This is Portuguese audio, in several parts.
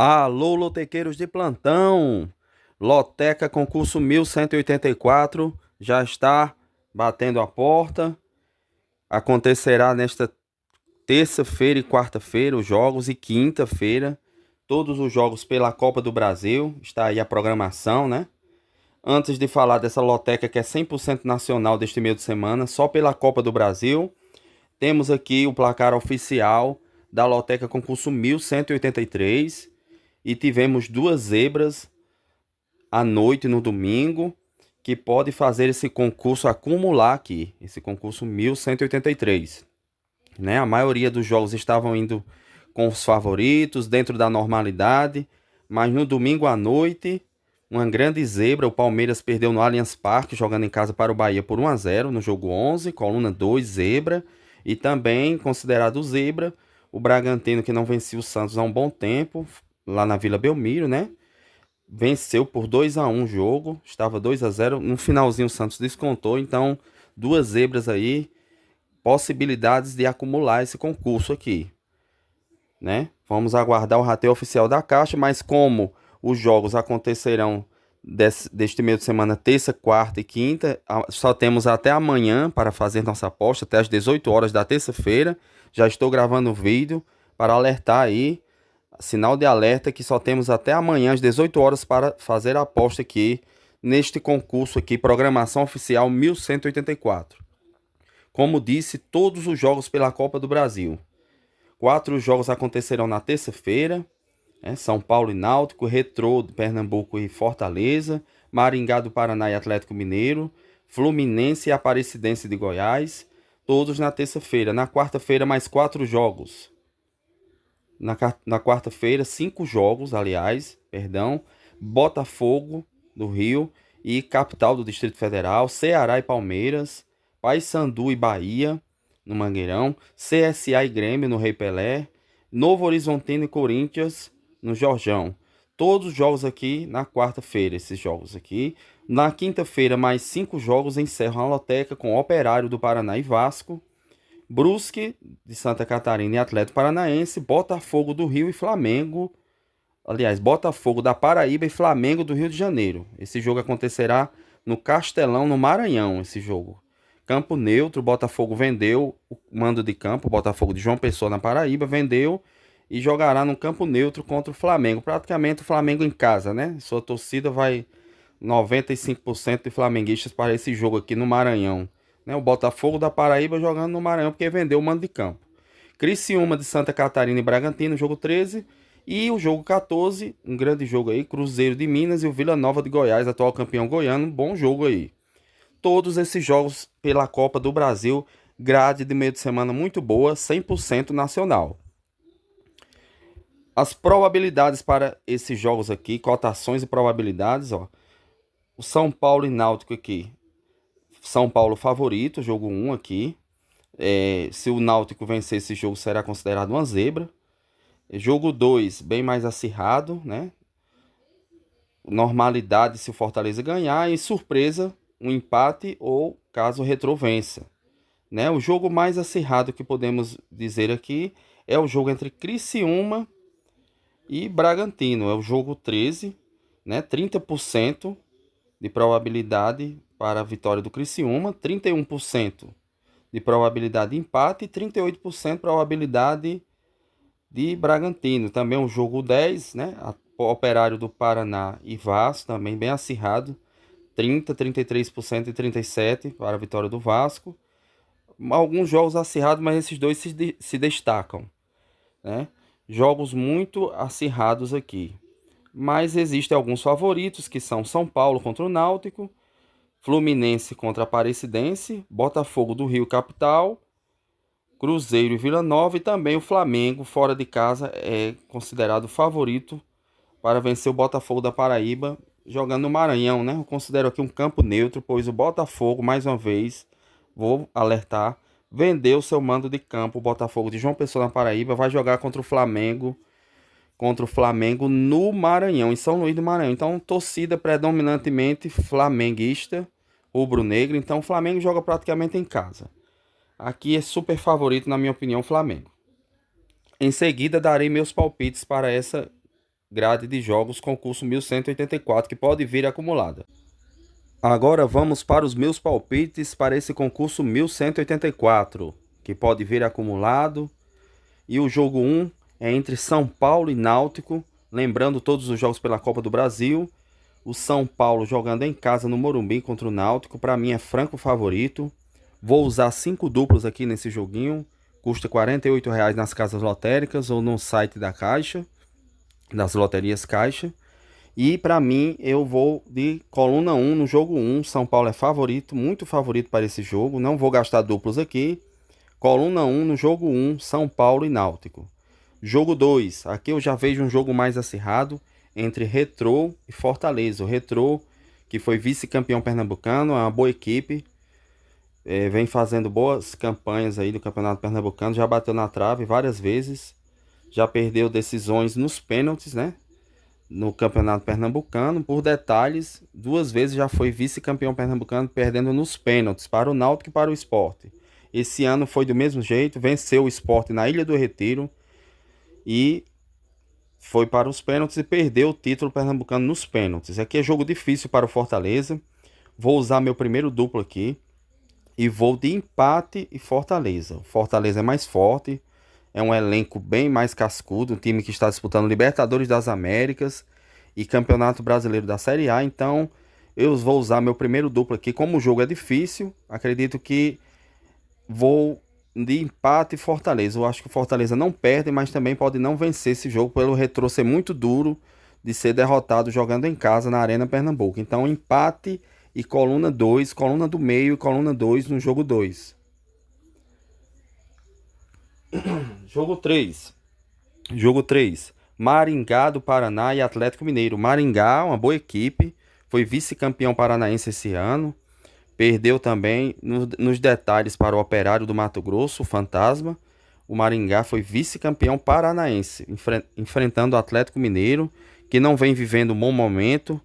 Alô, lotequeiros de plantão! Loteca concurso 1184 já está batendo a porta. Acontecerá nesta terça-feira e quarta-feira os jogos e quinta-feira todos os jogos pela Copa do Brasil. Está aí a programação, né? Antes de falar dessa loteca que é 100% nacional deste meio de semana, só pela Copa do Brasil, temos aqui o placar oficial da loteca concurso 1183 e tivemos duas zebras à noite no domingo, que pode fazer esse concurso acumular aqui, esse concurso 1183, né? A maioria dos jogos estavam indo com os favoritos, dentro da normalidade, mas no domingo à noite, uma grande zebra, o Palmeiras perdeu no Allianz Parque, jogando em casa para o Bahia por 1-0 no jogo 11, coluna 2, zebra, e também considerado zebra, o Bragantino, que não vencia o Santos há um bom tempo, lá na Vila Belmiro, né? Venceu por 2-1 o jogo, estava 2-0, no finalzinho o Santos descontou, então duas zebras aí, possibilidades de acumular esse concurso aqui, né? Vamos aguardar o rateio oficial da Caixa, mas como os jogos acontecerão deste meio de semana, terça, quarta e quinta, só temos até amanhã para fazer nossa aposta, até às 18 horas da terça-feira. Já estou gravando o vídeo para alertar aí, sinal de alerta que só temos até amanhã às 18 horas para fazer a aposta aqui neste concurso aqui, programação oficial 1184. Como disse, todos os jogos pela Copa do Brasil. 4 jogos acontecerão na terça-feira, São Paulo e Náutico, Retrô de Pernambuco e Fortaleza, Maringá do Paraná e Atlético Mineiro, Fluminense e Aparecidense de Goiás, todos na terça-feira. Na quarta-feira, mais 4 jogos. Na quarta-feira, 5 jogos, aliás, perdão. Botafogo do Rio e Capital do Distrito Federal, Ceará e Palmeiras, Paysandu e Bahia, no Mangueirão, CSA e Grêmio, no Rei Pelé, Novo Horizontino e Corinthians, no Jorjão. Todos os jogos aqui na quarta-feira, esses jogos aqui. Na quinta-feira, mais 5 jogos encerram a loteca com Operário do Paraná e Vasco, Brusque de Santa Catarina e Atlético Paranaense, Botafogo do Rio e Flamengo. Aliás, Botafogo da Paraíba e Flamengo do Rio de Janeiro. Esse jogo acontecerá no Castelão, no Maranhão, esse jogo. Campo neutro, Botafogo vendeu o mando de campo, Botafogo de João Pessoa na Paraíba, vendeu e jogará no campo neutro contra o Flamengo. Praticamente o Flamengo em casa, né? Sua torcida vai 95% de flamenguistas para esse jogo aqui no Maranhão, né? O Botafogo da Paraíba jogando no Maranhão porque vendeu o mando de campo. Criciúma de Santa Catarina e Bragantino, jogo 13. E o jogo 14, um grande jogo aí, Cruzeiro de Minas e o Vila Nova de Goiás, atual campeão goiano, bom jogo aí. Todos esses jogos pela Copa do Brasil, grade de meio de semana muito boa, 100% nacional. As probabilidades para esses jogos aqui, cotações e probabilidades, ó. O São Paulo e Náutico aqui. São Paulo favorito, jogo 1 aqui. Se o Náutico vencer esse jogo, será considerado uma zebra. Jogo 2, bem mais acirrado, né? Normalidade se o Fortaleza ganhar e surpresa, um empate ou caso o Retrô vença, né? O jogo mais acirrado que podemos dizer aqui é o jogo entre Criciúma e Bragantino, é o jogo 13, né? 30% de probabilidade para a vitória do Criciúma, 31% de probabilidade de empate e 38% de probabilidade de Bragantino. Também o jogo 10, né? Operário do Paraná e Vasco, também bem acirrado. 30, 33% e 37% para a vitória do Vasco. Alguns jogos acirrados, mas esses dois se destacam, né? Jogos muito acirrados aqui. Mas existem alguns favoritos, que são São Paulo contra o Náutico, Fluminense contra a Aparecidense, Botafogo do Rio Capital, Cruzeiro e Vila Nova, e também o Flamengo, fora de casa, é considerado favorito para vencer o Botafogo da Paraíba, jogando no Maranhão, né? Eu considero aqui um campo neutro, pois o Botafogo, mais uma vez, vou alertar, vendeu seu mando de campo. O Botafogo de João Pessoa na Paraíba vai jogar contra o Flamengo no Maranhão, em São Luís do Maranhão. Então, torcida predominantemente flamenguista, rubro-negro. Então, o Flamengo joga praticamente em casa. Aqui é super favorito, na minha opinião, o Flamengo. Em seguida, darei meus palpites para grade de jogos concurso 1184 que pode vir acumulada. Agora vamos para os meus palpites para esse concurso 1184, que pode vir acumulado. E o jogo 1 é entre São Paulo e Náutico, lembrando todos os jogos pela Copa do Brasil. O São Paulo jogando em casa no Morumbi contra o Náutico, para mim é franco favorito. Vou usar 5 duplos aqui nesse joguinho, custa R$ 48,00 nas casas lotéricas ou no site da Caixa, das loterias Caixa. E para mim, eu vou de coluna 1 no jogo 1. São Paulo é favorito, muito favorito para esse jogo. Não vou gastar duplos aqui. Coluna 1 no jogo 1, São Paulo e Náutico. Jogo 2, aqui eu já vejo um jogo mais acirrado entre Retrô e Fortaleza. O Retrô, que foi vice-campeão pernambucano, é uma boa equipe. Vem fazendo boas campanhas aí do Campeonato Pernambucano. Já bateu na trave várias vezes. Já perdeu decisões nos pênaltis, né? No Campeonato Pernambucano, por detalhes, 2 vezes já foi vice-campeão pernambucano, perdendo nos pênaltis para o Náutico e para o Sport. Esse ano foi do mesmo jeito, venceu o Sport na Ilha do Retiro e foi para os pênaltis e perdeu o título pernambucano nos pênaltis. Aqui é jogo difícil para o Fortaleza. Vou usar meu primeiro duplo aqui e vou de empate e Fortaleza. O Fortaleza é mais forte. É um elenco bem mais cascudo, um time que está disputando Libertadores das Américas e Campeonato Brasileiro da Série A. Então, eu vou usar meu primeiro duplo aqui. Como o jogo é difícil, acredito que vou de empate e Fortaleza. Eu acho que o Fortaleza não perde, mas também pode não vencer esse jogo pelo Retrô ser muito duro de ser derrotado jogando em casa na Arena Pernambuco. Então, empate e coluna 2, coluna do meio e coluna 2 no jogo 2. Jogo 3. Jogo 3. Maringá do Paraná e Atlético Mineiro. Maringá, uma boa equipe. Foi vice-campeão paranaense esse ano. Perdeu também nos detalhes para o Operário do Mato Grosso, o Fantasma. O Maringá foi vice-campeão paranaense, enfrentando o Atlético Mineiro, que não vem vivendo um bom momento,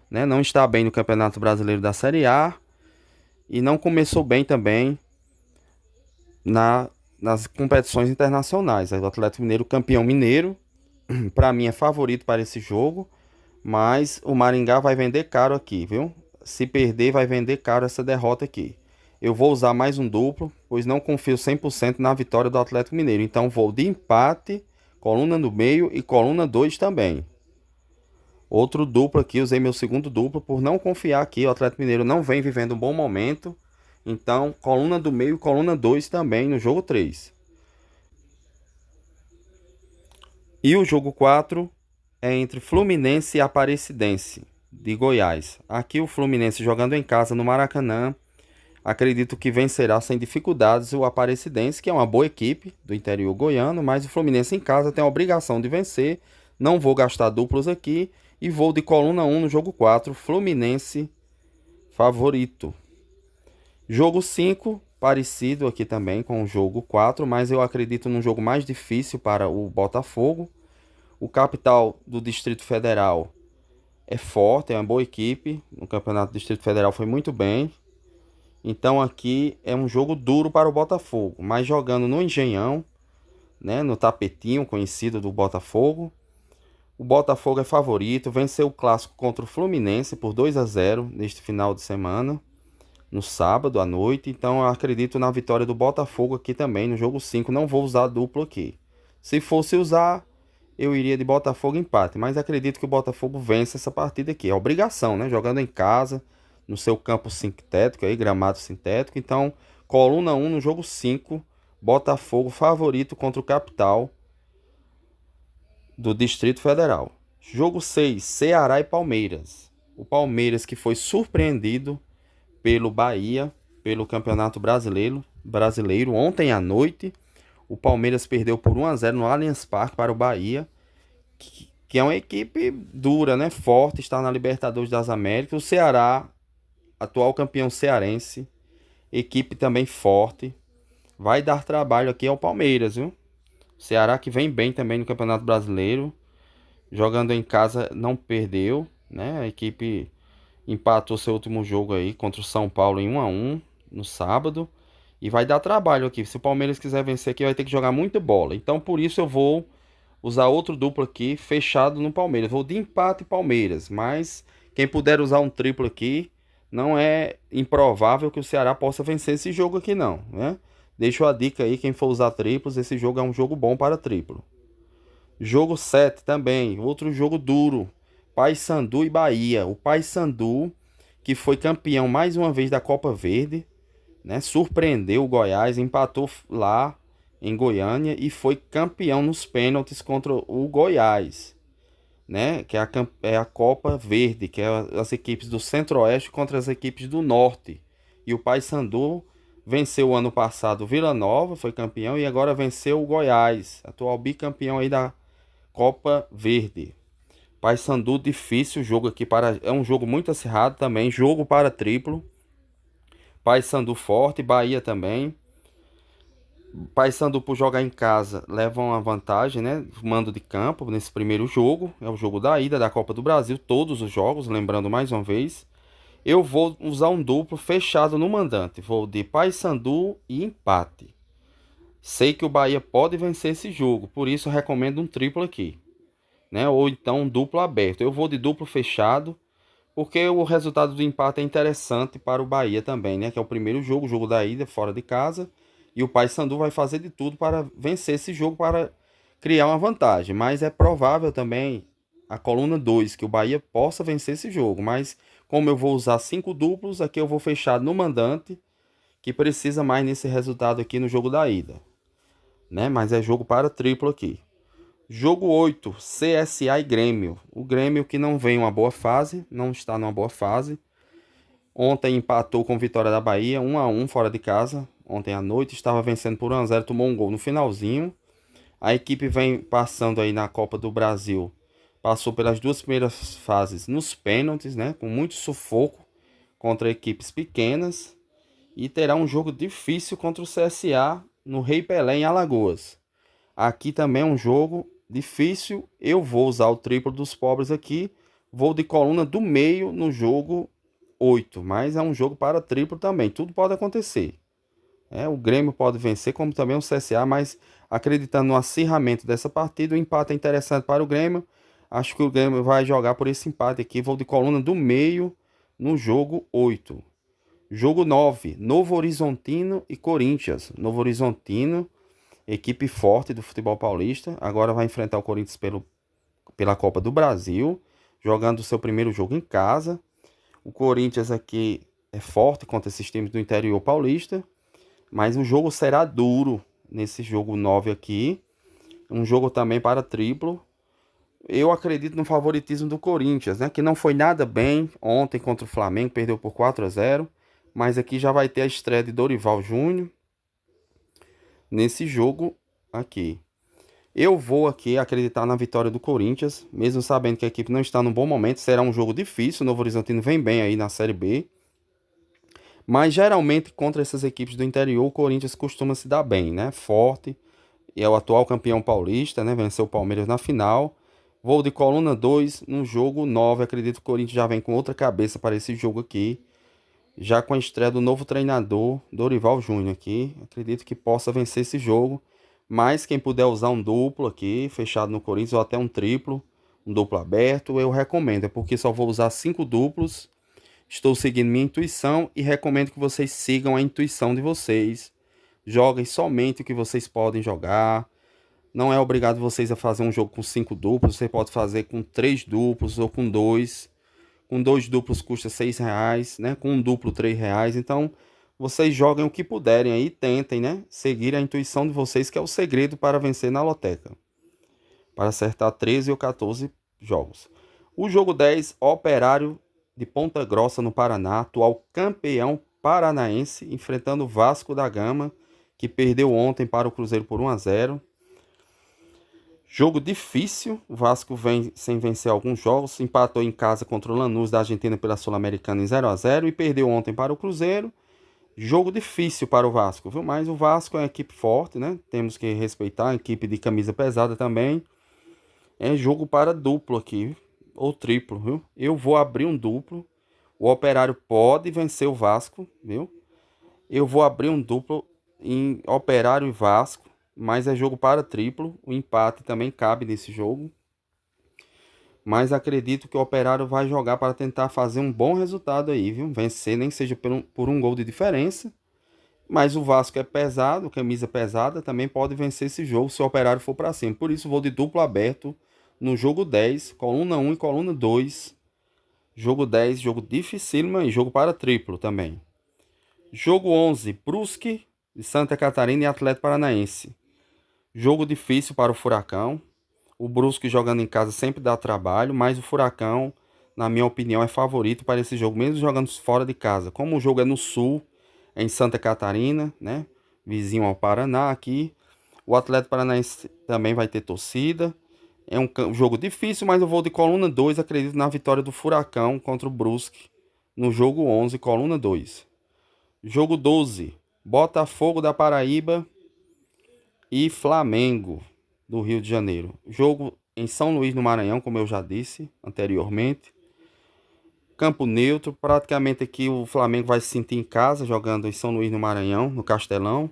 né? Não está bem no Campeonato Brasileiro da Série A. E não começou bem também nas competições internacionais. O Atlético Mineiro, campeão mineiro, para mim é favorito para esse jogo, mas o Maringá vai vender caro aqui, viu? Se perder, vai vender caro essa derrota aqui. Eu vou usar mais um duplo, pois não confio 100% na vitória do Atlético Mineiro. Então vou de empate, coluna no meio e coluna 2 também. Outro duplo aqui, usei meu segundo duplo por não confiar aqui. O Atlético Mineiro não vem vivendo um bom momento. Então, coluna do meio e coluna 2 também no jogo 3. E o jogo 4 é entre Fluminense e Aparecidense de Goiás. Aqui o Fluminense jogando em casa no Maracanã. Acredito que vencerá sem dificuldades o Aparecidense, que é uma boa equipe do interior goiano, mas o Fluminense em casa tem a obrigação de vencer. Não vou gastar duplos aqui e vou de coluna 1 no jogo 4, Fluminense favorito. Jogo 5, parecido aqui também com o jogo 4, mas eu acredito num jogo mais difícil para o Botafogo. O Capital do Distrito Federal é forte, é uma boa equipe. No Campeonato do Distrito Federal foi muito bem. Então aqui é um jogo duro para o Botafogo, mas jogando no Engenhão, né, no tapetinho conhecido do Botafogo. O Botafogo é favorito, venceu o clássico contra o Fluminense por 2-0 neste final de semana, no sábado à noite. Então eu acredito na vitória do Botafogo aqui também no jogo 5. Não vou usar duplo aqui. Se fosse usar, eu iria de Botafogo empate, mas acredito que o Botafogo vence essa partida aqui. É obrigação, né? Jogando em casa, no seu campo sintético, aí, gramado sintético. Então, coluna 1 no jogo 5, Botafogo favorito contra o Capital do Distrito Federal. Jogo 6, Ceará e Palmeiras. O Palmeiras que foi surpreendido pelo Bahia, pelo Campeonato Brasileiro ontem à noite. O Palmeiras perdeu por 1-0 no Allianz Parque para o Bahia, que é uma equipe dura, né? Forte, está na Libertadores das Américas. O Ceará, atual campeão cearense, equipe também forte. Vai dar trabalho aqui ao Palmeiras, viu? O Ceará que vem bem também no Campeonato Brasileiro. Jogando em casa não perdeu, né? A equipe empatou seu último jogo aí contra o São Paulo em 1-1 no sábado. E vai dar trabalho aqui. Se o Palmeiras quiser vencer aqui, vai ter que jogar muita bola. Então, por isso eu vou usar outro duplo aqui fechado no Palmeiras. Vou de empate Palmeiras, mas quem puder usar um triplo aqui, não é improvável que o Ceará possa vencer esse jogo aqui não, né? Deixo a dica aí, quem for usar triplos, esse jogo é um jogo bom para triplo. Jogo 7 também, outro jogo duro. Paysandu e Bahia. O Paysandu, que foi campeão mais uma vez da Copa Verde, né? Surpreendeu o Goiás, empatou lá em Goiânia e foi campeão nos pênaltis contra o Goiás, né? Que é a Copa Verde, que é as equipes do Centro-Oeste contra as equipes do Norte. E o Paysandu venceu o ano passado o Vila Nova, foi campeão, e agora venceu o Goiás, atual bicampeão aí da Copa Verde. Paysandu difícil jogo aqui para, é um jogo muito acirrado também, jogo para triplo. Paysandu forte, Bahia também. Paysandu por jogar em casa leva uma vantagem, né? Mando de campo nesse primeiro jogo, é o jogo da ida da Copa do Brasil, todos os jogos, lembrando mais uma vez. Eu vou usar um duplo fechado no mandante, vou de Paysandu e empate. Sei que o Bahia pode vencer esse jogo, por isso recomendo um triplo aqui, né? Ou então um duplo aberto. Eu vou de duplo fechado, porque o resultado do empate é interessante para o Bahia também, né? Que é o primeiro jogo, o jogo da ida, fora de casa. E o Paysandu vai fazer de tudo para vencer esse jogo, para criar uma vantagem. Mas é provável também, a coluna 2, que o Bahia possa vencer esse jogo. Mas como eu vou usar 5 duplos, aqui eu vou fechar no mandante, que precisa mais nesse resultado aqui no jogo da ida, né? Mas é jogo para triplo aqui. Jogo 8, CSA e Grêmio. O Grêmio que não vem uma boa fase, não está numa boa fase. Ontem empatou com Vitória da Bahia, 1-1 fora de casa. Ontem à noite estava vencendo por 1-0, tomou um gol no finalzinho. A equipe vem passando aí na Copa do Brasil. Passou pelas duas primeiras fases nos pênaltis, né? Com muito sufoco contra equipes pequenas. E terá um jogo difícil contra o CSA no Rei Pelé em Alagoas. Aqui também é um jogo difícil. Eu vou usar o triplo dos pobres aqui. Vou de coluna do meio no jogo 8. Mas é um jogo para triplo também. Tudo pode acontecer. O Grêmio pode vencer, como também o CSA. Mas acreditando no acirramento dessa partida, o empate é interessante para o Grêmio. Acho que o Grêmio vai jogar por esse empate aqui. Vou de coluna do meio no jogo 8. Jogo 9. Novo Horizontino e Corinthians. Novo Horizontino, equipe forte do futebol paulista, agora vai enfrentar o Corinthians pela Copa do Brasil, jogando o seu primeiro jogo em casa. O Corinthians aqui é forte contra esses times do interior paulista, mas o jogo será duro nesse jogo 9 aqui. Um jogo também para triplo. Eu acredito no favoritismo do Corinthians, né? Que não foi nada bem ontem contra o Flamengo, perdeu por 4-0. Mas aqui já vai ter a estreia de Dorival Júnior nesse jogo aqui. Eu vou aqui acreditar na vitória do Corinthians, mesmo sabendo que a equipe não está num bom momento. Será um jogo difícil, o Novo Horizontino vem bem aí na Série B. Mas geralmente contra essas equipes do interior, o Corinthians costuma se dar bem, né? Forte, e é o atual campeão paulista, né? Venceu o Palmeiras na final. Vou de coluna 2 no jogo 9. Acredito que o Corinthians já vem com outra cabeça para esse jogo aqui. Já com a estreia do novo treinador, Dorival Júnior aqui. Acredito que possa vencer esse jogo. Mas quem puder usar um duplo aqui, fechado no Corinthians, ou até um triplo, um duplo aberto, eu recomendo. É porque só vou usar 5 duplos. Estou seguindo minha intuição e recomendo que vocês sigam a intuição de vocês. Joguem somente o que vocês podem jogar. Não é obrigado vocês a fazer um jogo com 5 duplos. Você pode fazer com 3 duplos ou com 2. Com 2 duplos custa R$6, né? Com um duplo R$3. Então, vocês joguem o que puderem aí, tentem, né? Seguir a intuição de vocês, que é o segredo para vencer na loteca. Para acertar 13 ou 14 jogos. O jogo 10, Operário de Ponta Grossa, no Paraná, atual campeão paranaense, enfrentando o Vasco da Gama, que perdeu ontem para o Cruzeiro por 1-0. Jogo difícil, o Vasco vem sem vencer alguns jogos, empatou em casa contra o Lanús da Argentina pela Sul-Americana em 0-0 e perdeu ontem para o Cruzeiro. Jogo difícil para o Vasco, viu? Mas o Vasco é uma equipe forte, né? Temos que respeitar a equipe de camisa pesada também. É jogo para duplo aqui, ou triplo, viu? Eu vou abrir um duplo. O Operário pode vencer o Vasco, viu? Eu vou abrir um duplo em Operário e Vasco, mas é jogo para triplo. O empate também cabe nesse jogo. Mas acredito que o Operário vai jogar para tentar fazer um bom resultado aí, viu? Vencer, nem que seja por um gol de diferença. Mas o Vasco é pesado, camisa pesada, também pode vencer esse jogo se o Operário for para cima. Por isso vou de duplo aberto no jogo 10, coluna 1 e coluna 2. Jogo 10, jogo dificílimo e jogo para triplo também. Jogo 11, Brusque de Santa Catarina e Atlético Paranaense. Jogo difícil para o Furacão. O Brusque jogando em casa sempre dá trabalho, mas o Furacão, na minha opinião, é favorito para esse jogo, mesmo jogando fora de casa. Como o jogo é no sul, em Santa Catarina, né? Vizinho ao Paraná aqui. O Atlético Paranaense também vai ter torcida. É um jogo difícil, mas eu vou de coluna 2. Acredito na vitória do Furacão contra o Brusque no jogo 11, coluna 2. Jogo 12, Botafogo da Paraíba e Flamengo do Rio de Janeiro. Jogo em São Luís, no Maranhão, como eu já disse anteriormente. Campo neutro, praticamente aqui o Flamengo vai se sentir em casa, jogando em São Luís, no Maranhão, no Castelão.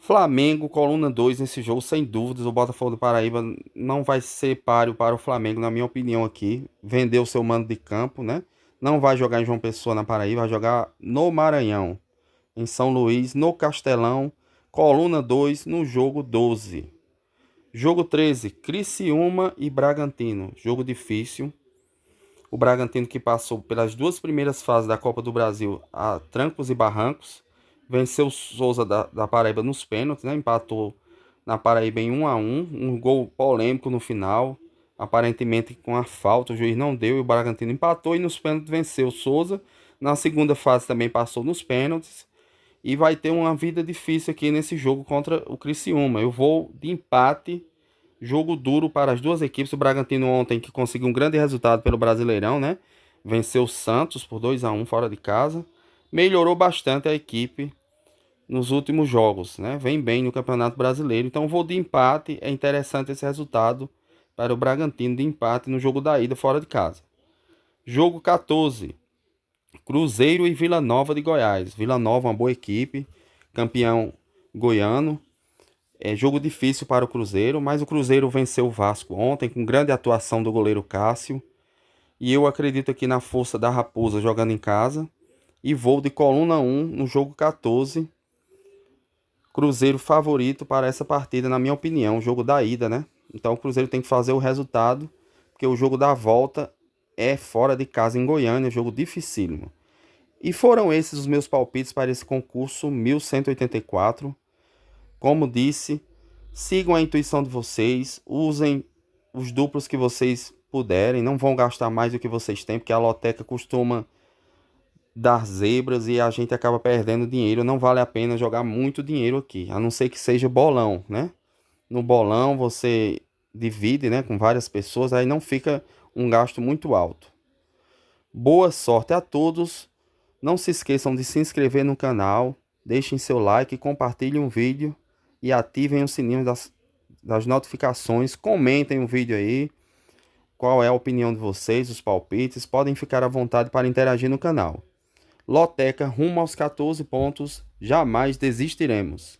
Flamengo, coluna 2 nesse jogo, sem dúvidas. O Botafogo do Paraíba não vai ser páreo para o Flamengo, na minha opinião aqui. Vendeu o seu mando de campo, né? Não vai jogar em João Pessoa, na Paraíba, vai jogar no Maranhão, em São Luís, no Castelão. Coluna 2 no jogo 12. Jogo 13, Criciúma e Bragantino. Jogo difícil. O Bragantino, que passou pelas duas primeiras fases da Copa do Brasil a trancos e barrancos, venceu o Souza da Paraíba nos pênaltis, né? Empatou na Paraíba em 1-1, um gol polêmico no final, aparentemente com a falta, o juiz não deu e o Bragantino empatou e nos pênaltis venceu o Souza. Na segunda fase também passou nos pênaltis e vai ter uma vida difícil aqui nesse jogo contra o Criciúma. Eu vou de empate. Jogo duro para as duas equipes. O Bragantino ontem, que conseguiu um grande resultado pelo Brasileirão, né? Venceu o Santos por 2-1 fora de casa. Melhorou bastante a equipe nos últimos jogos, né? Vem bem no Campeonato Brasileiro. Então vou de empate. É interessante esse resultado para o Bragantino, de empate no jogo da ida fora de casa. Jogo 14. Cruzeiro e Vila Nova de Goiás. Vila Nova, uma boa equipe. Campeão goiano. É jogo difícil para o Cruzeiro, mas o Cruzeiro venceu o Vasco ontem com grande atuação do goleiro Cássio. E eu acredito aqui na força da Raposa jogando em casa. E vou de coluna 1 no jogo 14. Cruzeiro favorito para essa partida, na minha opinião. O jogo da ida, né? Então o Cruzeiro tem que fazer o resultado, porque o jogo da volta é fora de casa em Goiânia, jogo dificílimo. E foram esses os meus palpites para esse concurso 1184. Como disse, sigam a intuição de vocês, usem os duplos que vocês puderem, não vão gastar mais do que vocês têm, porque a loteca costuma dar zebras e a gente acaba perdendo dinheiro. Não vale a pena jogar muito dinheiro aqui, a não ser que seja bolão, né? No bolão você divide, né, com várias pessoas, aí não fica um gasto muito alto. Boa sorte a todos, não se esqueçam de se inscrever no canal, deixem seu like, compartilhem o vídeo e ativem o sininho das notificações. Comentem o vídeo aí, qual é a opinião de vocês, os palpites. Podem ficar à vontade para interagir no canal. Loteca rumo aos 14 pontos, jamais desistiremos.